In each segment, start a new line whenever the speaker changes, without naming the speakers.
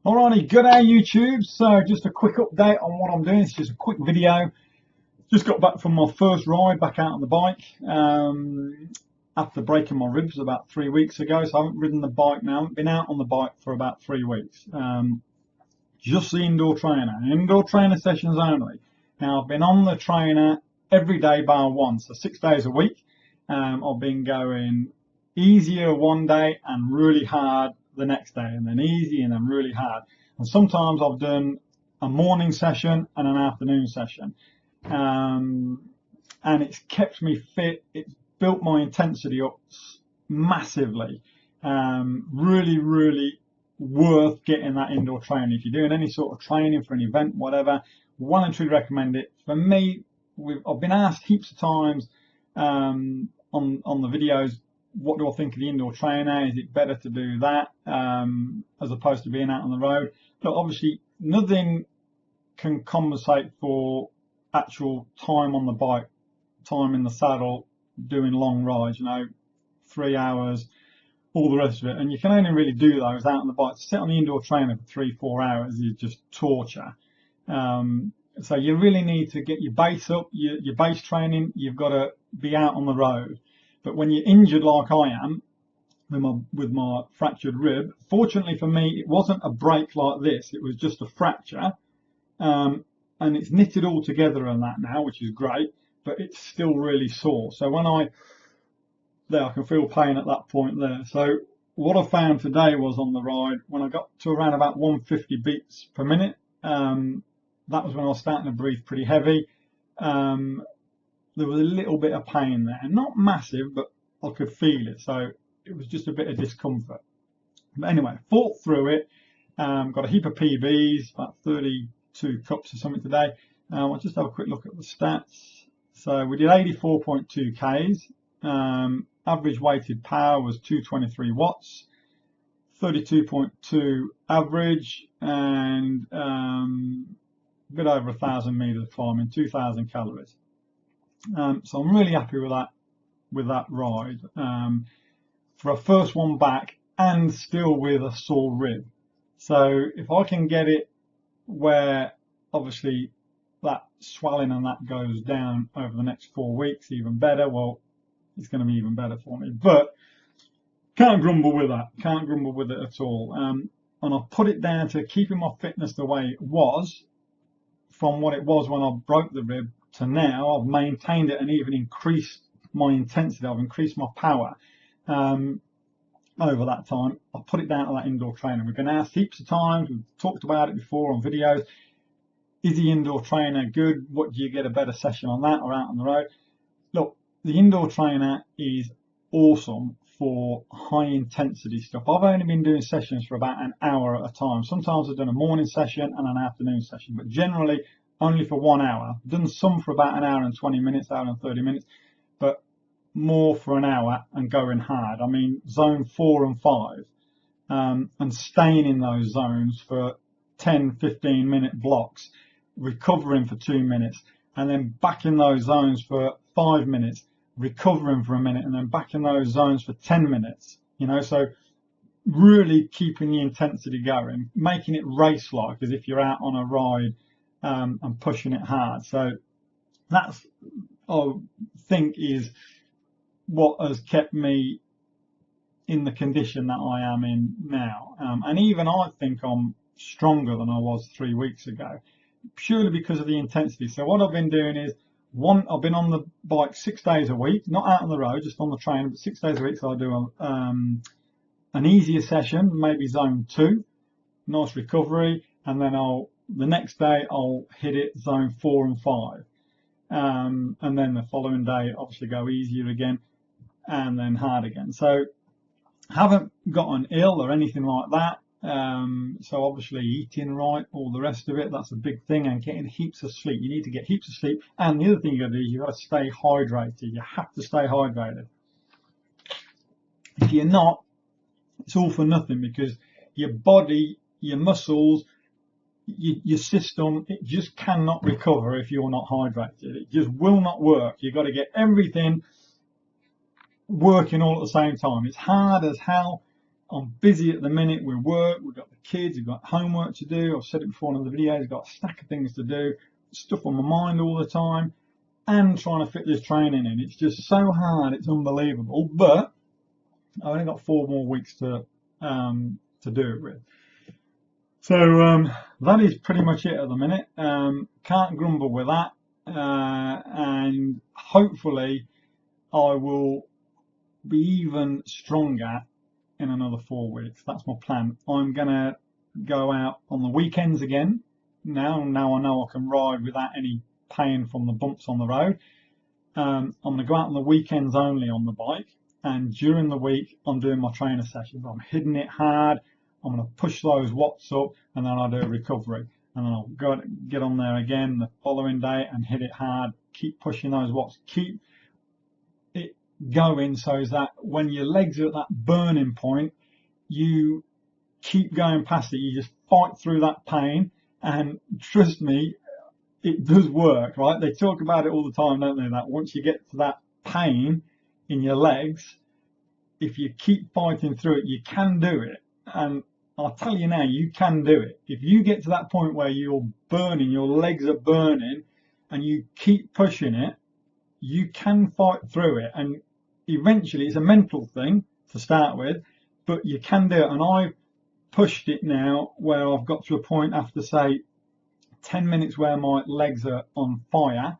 Alrighty, good day YouTube. So just a quick update on what I'm doing. It's just a quick video. Just got back from my first ride back out on the bike after breaking my ribs about 3 weeks ago. So I haven't ridden the bike now. I haven't been out on the bike for about 3 weeks. Just the indoor trainer sessions only. Now I've been on the trainer every day bar one, so 6 days a week. I've been going easier one day and really hard the next day, and then easy and then really hard. And sometimes I've done a morning session and an afternoon session, and it's kept me fit. It's built my intensity up massively. Really worth getting that indoor training. If you're doing any sort of training for an event, whatever, well and truly recommend it. For me, I've been asked heaps of times on the videos, what do I think of the indoor trainer? Is it better to do that as opposed to being out on the road? But obviously nothing can compensate for actual time on the bike, time in the saddle, doing long rides, 3 hours, all the rest of it. And you can only really do those out on the bike. To sit on the indoor trainer for 3-4 hours is just torture. So you really need to get your base up, your base training. You've got to be out on the road. But when you're injured like I am, with my fractured rib, fortunately for me, it wasn't a break like this. It was just a fracture, and it's knitted all together and that now, which is great. But it's still really sore. So when I can feel pain at that point there. So what I found today was on the ride, when I got to around about 150 beats per minute, that was when I was starting to breathe pretty heavy. There was a little bit of pain there, not massive, but I could feel it. So it was just a bit of discomfort. But anyway, fought through it. Got a heap of PBs, about 32 cups or something today. I'll just have a quick look at the stats. So we did 84.2 Ks. Average weighted power was 223 watts, 32.2 average, and a bit over 1,000 meters climbing, 2,000 calories. So I'm really happy with that ride for a first one back, and still with a sore rib. So if I can get it where obviously that swelling and that goes down over the next 4 weeks, even better. Well, it's going to be even better for me. But can't grumble with that. Can't grumble with it at all. And I've put it down to keeping my fitness the way it was from what it was when I broke the rib to now. I've maintained it and even increased my intensity. I've increased my power over that time. I've put it down to that indoor training. We've been asked heaps of times. We've talked about it before on videos. Is the indoor trainer good? What do you get a better session on that or out on the road? Look, the indoor trainer is awesome for high intensity stuff. I've only been doing sessions for about an hour at a time. Sometimes I've done a morning session and an afternoon session, but generally only for 1 hour. I've done some for about an hour and 20 minutes, hour and 30 minutes, but more for an hour and going hard. I mean, zone 4 and 5, and staying in those zones for 10-15 minute blocks, recovering for 2 minutes, and then back in those zones for 5 minutes, recovering for a minute, and then back in those zones for 10 minutes. So really keeping the intensity going, making it race-like, as if you're out on a ride and pushing it hard. So that's, I think, is what has kept me in the condition that I am in now. And even I think I'm stronger than I was 3 weeks ago, purely because of the intensity. So what I've been doing is, I've been on the bike 6 days a week, not out on the road, just on the train, but 6 days a week. So I do an easier session, maybe zone 2, nice recovery, and then the next day I'll hit it zone 4 and 5, and then the following day obviously go easier again, and then hard again. So haven't gotten ill or anything like that. So obviously eating right, all the rest of it, that's a big thing, and getting heaps of sleep. You need to get heaps of sleep, and the other thing you got to do is you got to stay hydrated. You have to stay hydrated. If you're not, it's all for nothing, because your body, your muscles, your system, it just cannot recover if you're not hydrated. It just will not work. You've got to get everything working all at the same time. It's hard as hell. I'm busy at the minute with work. We've got the kids, we've got homework to do. I've said it before in other videos, I've got a stack of things to do, stuff on my mind all the time, and trying to fit this training in. It's just so hard, it's unbelievable. But I've only got 4 more weeks to do it with. So that is pretty much it at the minute. Can't grumble with that. And hopefully I will be even stronger in another 4 weeks. That's my plan. I'm gonna go out on the weekends again. Now I know I can ride without any pain from the bumps on the road. I'm gonna go out on the weekends only on the bike, and during the week I'm doing my trainer sessions. I'm hitting it hard. I'm gonna push those watts up, and then I'll do a recovery, and then I'll go get on there again the following day and hit it hard. Keep pushing those watts. Keep it going so that when your legs are at that burning point, you keep going past it. You just fight through that pain, and trust me, it does work, right? They talk about it all the time, don't they? That once you get to that pain in your legs, if you keep fighting through it, you can do it. And I'll tell you now, you can do it. If you get to that point where you're burning, your legs are burning, and you keep pushing it, you can fight through it. And eventually, it's a mental thing to start with, but you can do it. And I've pushed it now where I've got to a point after, say, 10 minutes where my legs are on fire,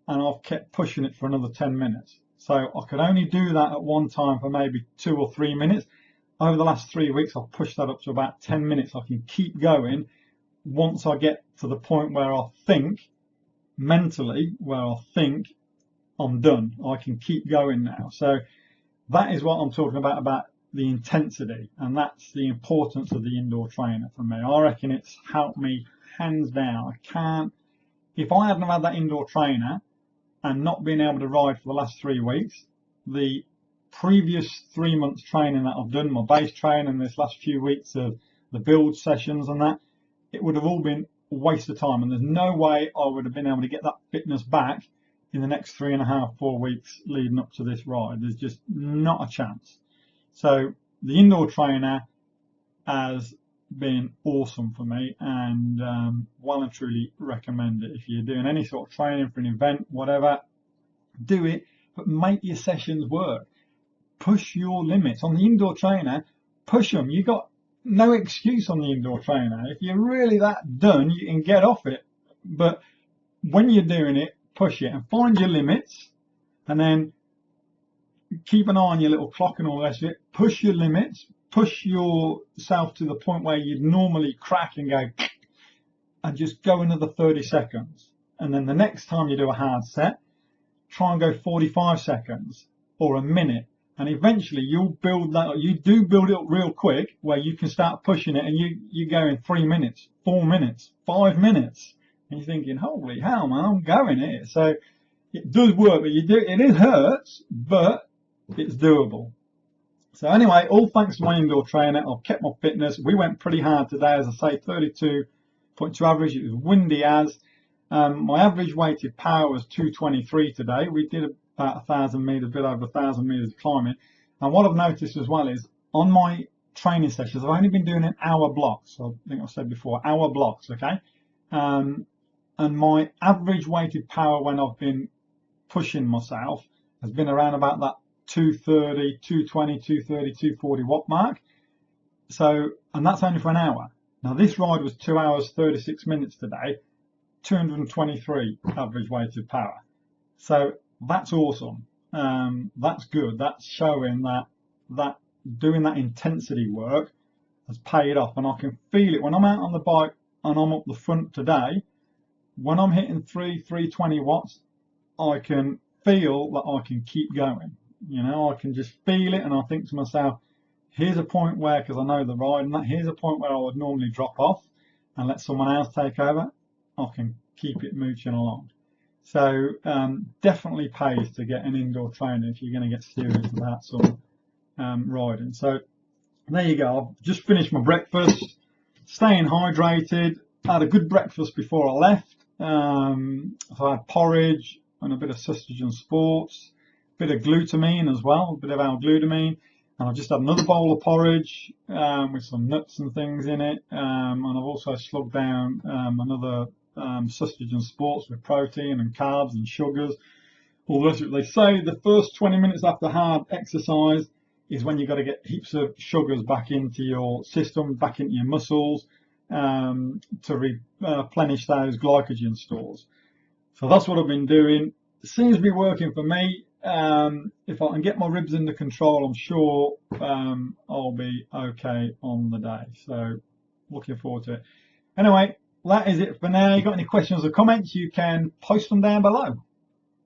and I've kept pushing it for another 10 minutes. So I could only do that at one time for maybe 2 or 3 minutes. Over the last 3 weeks, I've pushed that up to about 10 minutes. I can keep going once I get to the point where I think, mentally, where I think I'm done. I can keep going now. So that is what I'm talking about the intensity, and that's the importance of the indoor trainer for me. I reckon it's helped me hands down. If I hadn't had that indoor trainer and not been able to ride for the last 3 weeks, the previous 3 months training that I've done, my base training, this last few weeks of the build sessions and that, it would have all been a waste of time, and there's no way I would have been able to get that fitness back in the next 3.5, 4 weeks leading up to this ride. There's just not a chance. So the indoor trainer has been awesome for me, and well and truly recommend it. If you're doing any sort of training for an event, whatever, do it, but make your sessions work. Push your limits. On the indoor trainer, push them. You got no excuse on the indoor trainer. If you're really that done, you can get off it. But when you're doing it, push it and find your limits, and then keep an eye on your little clock and all the rest of it. Push your limits. Push yourself to the point where you'd normally crack and go, and just go another 30 seconds. And then the next time you do a hard set, try and go 45 seconds or a minute. And eventually you'll build that, you do build it up real quick where you can start pushing it, and you go in 3 minutes, 4 minutes, 5 minutes. And you're thinking, holy hell, man, I'm going here. So it does work, but it hurts, but it's doable. So anyway, all thanks to my indoor trainer, I've kept my fitness. We went pretty hard today, as I say, 32.2 average. It was windy as. My average weighted power was 223 today. We did about 1,000 meters, a bit over 1,000 meters climbing. And what I've noticed as well is on my training sessions, I've only been doing an hour blocks. So I think I said before, hour blocks, okay? And my average weighted power when I've been pushing myself has been around about that 230, 220, 230, 240 watt mark. So, and that's only for an hour. Now this ride was 2 hours, 36 minutes today, 223 average weighted power. So that's awesome. That's good. That's showing that doing that intensity work has paid off, and I can feel it when I'm out on the bike and I'm up the front today. When I'm hitting 320 watts, I can feel that I can keep going. You know, I can just feel it, and I think to myself, here's a point where, because I know the ride, and here's a point where I would normally drop off and let someone else take over. I can keep it mooching along. So definitely pays to get an indoor trainer if you're going to get serious about some riding. So there you go. I've just finished my breakfast, staying hydrated. I had a good breakfast before I left. So I had porridge and a bit of sausage and sports, a bit of glutamine as well, a bit of L-glutamine, And I've just had another bowl of porridge with some nuts and things in it. And I've also slugged down another sausage and sports with protein and carbs and sugars. Although they say the first 20 minutes after hard exercise is when you've got to get heaps of sugars back into your system, back into your muscles, to replenish those glycogen stores. So that's what I've been doing. It seems to be working for me. If I can get my ribs under control, I'm sure I'll be okay on the day. So looking forward to it. Anyway, that is it for now. You got any questions or comments, you can post them down below.